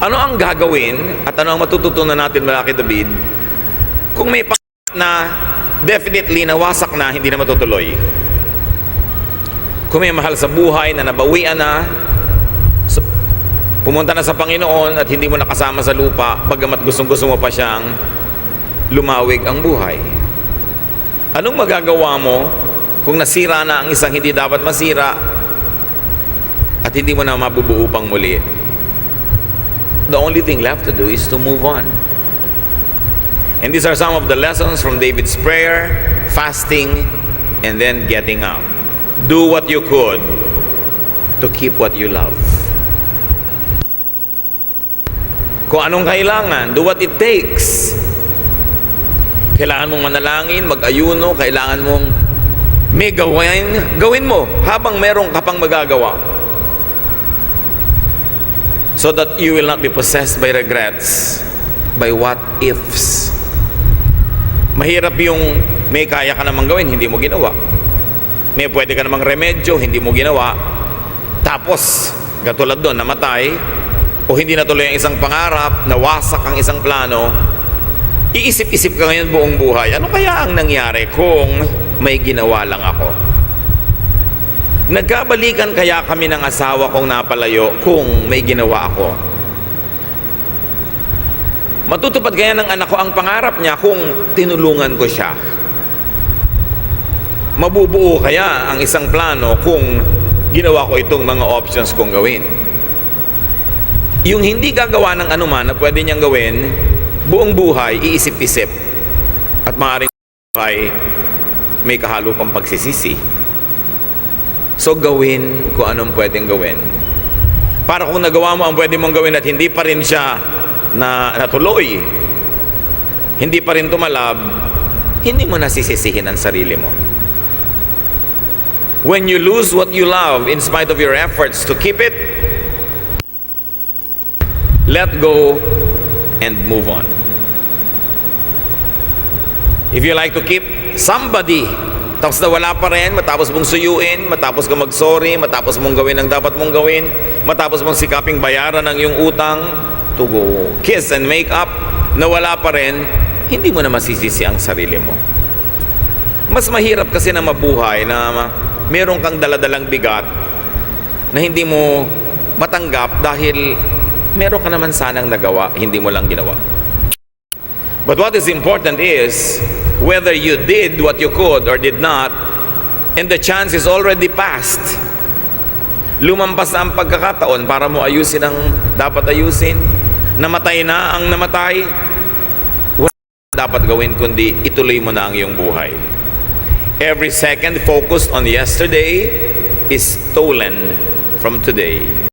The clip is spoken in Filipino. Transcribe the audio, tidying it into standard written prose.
Ano ang gagawin at ano ang matututunan natin mula kay David kung may pangarap na definitely nawasak na, hindi na matutuloy? Kung may mahal sa buhay na nabawian na, pumunta na sa Panginoon at hindi mo nakasama sa lupa, bagamat gustong-gusto mo pa siyang lumawig ang buhay. Anong magagawa mo kung nasira na ang isang hindi dapat masira at hindi mo na mabubuo pang muli? The only thing left to do is to move on. And these are some of the lessons from David's prayer, fasting, and then getting up. Do what you could to keep what you love. Kung anong kailangan, do what it takes. Kailangan mong manalangin, mag-ayuno, kailangan mong may gawin mo habang meron ka pang magagawa. So that you will not be possessed by regrets, by what ifs. Mahirap yung may kaya ka namang gawin, hindi mo ginawa. May pwede ka namang remedyo, hindi mo ginawa. Tapos, katulad doon, namatay, o hindi natuloy ang isang pangarap, nawasak ang isang plano, iisip-isip ka ngayon buong buhay, ano kaya ang nangyari kung may ginawa lang ako? Nagkabalikan kaya kami ng asawa kong napalayo kung may ginawa ako? Matutupad kaya ng anak ko ang pangarap niya kung tinulungan ko siya? Mabubuo kaya ang isang plano kung ginawa ko itong mga options kong gawin? Yung hindi gagawa ng anuman na pwede niyang gawin, buong buhay, iisip-isip at maaaring may kahalo pang pagsisisi. So gawin kung anong pwedeng gawin. Para kung nagawa mo ang pwede mong gawin at hindi pa rin siya natuloy, hindi pa rin tumalab, hindi mo nasisisihin ang sarili mo. When you lose what you love in spite of your efforts to keep it, let go and move on. If you like to keep somebody, tapos na wala pa rin, matapos mong suyuin, matapos ka mag-sorry, matapos mong gawin ang dapat mong gawin, matapos mong sikaping bayaran ang iyong utang, to go kiss and make up, na wala pa rin, hindi mo na masisisi ang sarili mo. Mas mahirap kasi na mabuhay na meron kang daladalang bigat na hindi mo matanggap dahil meron ka naman sanang nagawa, hindi mo lang ginawa. But what is important is whether you did what you could or did not, and the chance is already passed. Lumampas na ang pagkakataon para mo ayusin ang dapat ayusin. Namatay na ang namatay. Wala dapat gawin kundi ituloy mo na ang iyong buhay. Every second focused on yesterday is stolen from today.